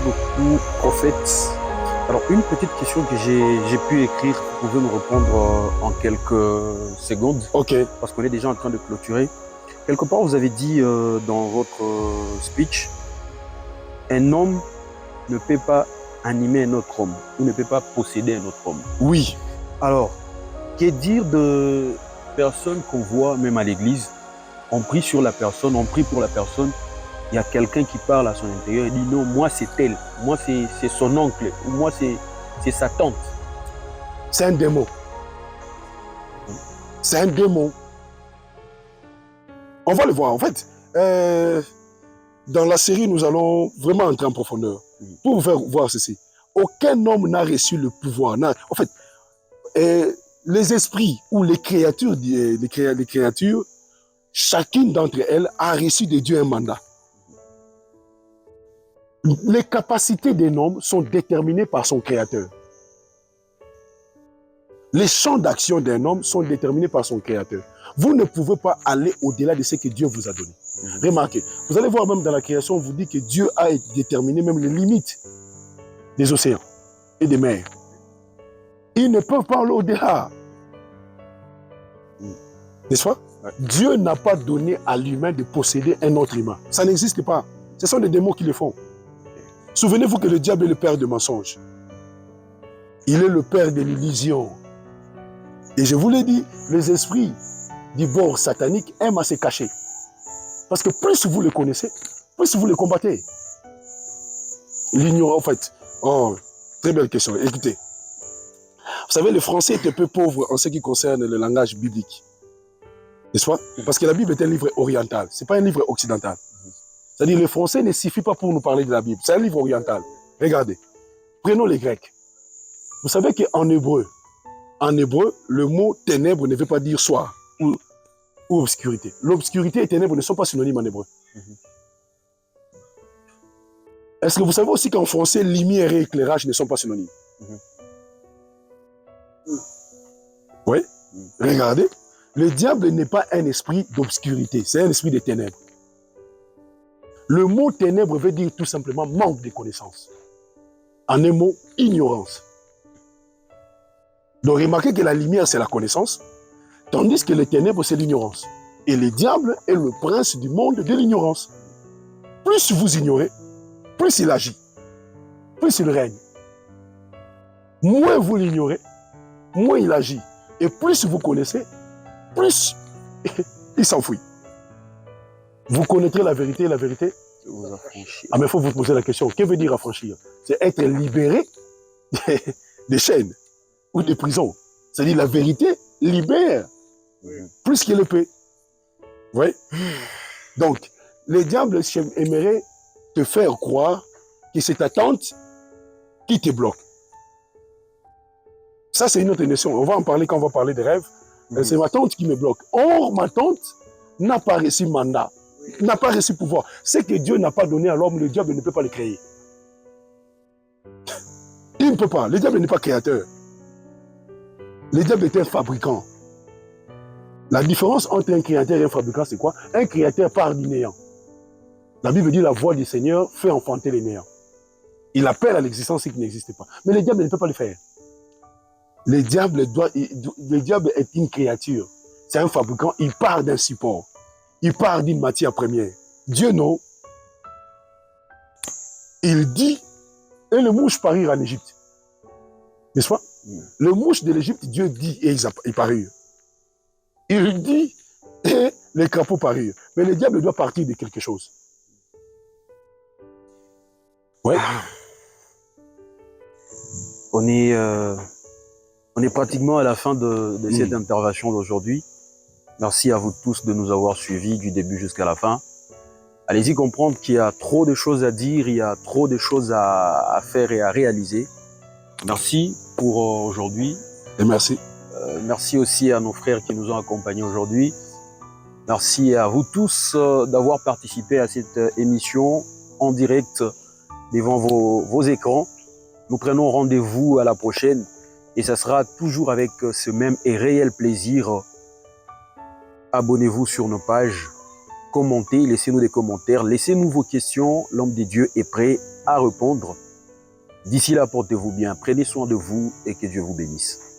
beaucoup, prophète. Alors, une petite question que j'ai pu écrire, vous pouvez me répondre en quelques secondes, Ok. parce qu'on est déjà en train de clôturer. Quelque part, vous avez dit dans votre speech, un homme ne peut pas animer un autre homme, ou ne peut pas posséder un autre homme. Oui. Alors, que dire de personnes qu'on voit même à l'église, on prie sur la personne, on prie pour la personne, il y a quelqu'un qui parle à son intérieur et dit non, moi c'est elle, moi c'est son oncle, ou moi c'est sa tante. C'est un démon. C'est un démon. On va le voir. En fait, dans la série, nous allons vraiment entrer en profondeur pour vous faire voir ceci. Aucun homme n'a reçu le pouvoir. En fait, les esprits ou les créatures, chacune d'entre elles a reçu de Dieu un mandat. Les capacités d'un homme sont déterminées par son créateur. Les champs d'action d'un homme sont déterminés par son créateur. Vous ne pouvez pas aller au-delà de ce que Dieu vous a donné. Remarquez, vous allez voir même dans la création, on vous dit que Dieu a déterminé même les limites des océans et des mers. Ils ne peuvent pas aller au-delà. N'est-ce pas? Ouais. Dieu n'a pas donné à l'humain de posséder un autre humain. Ça n'existe pas. Ce sont des démons qui le font. Souvenez-vous que le diable est le père de mensonges. Il est le père de l'illusion. Et je vous l'ai dit, les esprits du bord satanique aiment à se cacher. Parce que plus vous les connaissez, plus vous les combattez. L'ignorance, en fait. Oh, très belle question. Écoutez. Vous savez, le français est un peu pauvre en ce qui concerne le langage biblique. N'est-ce pas? Parce que la Bible est un livre oriental. Ce n'est pas un livre occidental. C'est-à-dire, le français ne suffit pas pour nous parler de la Bible. C'est un livre oriental. Regardez. Prenons les Grecs. Vous savez qu'en hébreu, le mot ténèbres ne veut pas dire soir ou obscurité. L'obscurité et ténèbres ne sont pas synonymes en hébreu. Est-ce que vous savez aussi qu'en français, lumière et éclairage ne sont pas synonymes? Oui. Regardez. Le diable n'est pas un esprit d'obscurité, c'est un esprit de ténèbres. Le mot ténèbres veut dire tout simplement manque de connaissance. En un mot, ignorance. Donc remarquez que la lumière, c'est la connaissance, tandis que les ténèbres, c'est l'ignorance. Et le diable est le prince du monde de l'ignorance. Plus vous ignorez, plus il agit, plus il règne. Moins vous l'ignorez, moins il agit. Et plus vous connaissez, plus il s'enfuit. Vous connaîtrez la vérité et la vérité vous affranchir. Ah, mais il faut vous poser la question, que veut dire affranchir? C'est être libéré des chaînes ou des prisons. C'est-à-dire la vérité libère plus que l'épée. Oui. Donc, le diable aimerait te faire croire que c'est ta tante qui te bloque. Ça, c'est une autre notion. On va en parler quand on va parler des rêves. C'est ma tante qui me bloque. Or, ma tante n'a pas reçu mandat, n'a pas reçu pouvoir. Ce que Dieu n'a pas donné à l'homme, le diable ne peut pas le créer. Il ne peut pas. Le diable n'est pas créateur. Le diable est un fabricant. La différence entre un créateur et un fabricant, c'est quoi? Un créateur part du néant. La Bible dit la voix du Seigneur fait enfanter les néants. Il appelle à l'existence ce qui n'existe pas. Mais le diable ne peut pas le faire. Le diable est une créature. C'est un fabricant. Il part d'un support. Il part d'une matière première. Dieu, non. Il dit, et le mouche parir en Égypte. N'est-ce pas? Le mouche de l'Égypte, Dieu dit, et il parut. Il dit, et les crapauds parurent. Mais le diable doit partir de quelque chose. Ouais. On est pratiquement à la fin de cette intervention d'aujourd'hui. Merci à vous tous de nous avoir suivis du début jusqu'à la fin. Allez-y comprendre qu'il y a trop de choses à dire, il y a trop de choses à faire et à réaliser. Merci pour aujourd'hui. Et merci. Merci aussi à nos frères qui nous ont accompagnés aujourd'hui. Merci à vous tous d'avoir participé à cette émission en direct devant vos écrans. Nous prenons rendez-vous à la prochaine et ça sera toujours avec ce même et réel plaisir. Abonnez-vous sur nos pages, commentez, laissez-nous des commentaires, laissez-nous vos questions. L'homme de Dieu est prêt à répondre. D'ici là, portez-vous bien, prenez soin de vous et que Dieu vous bénisse.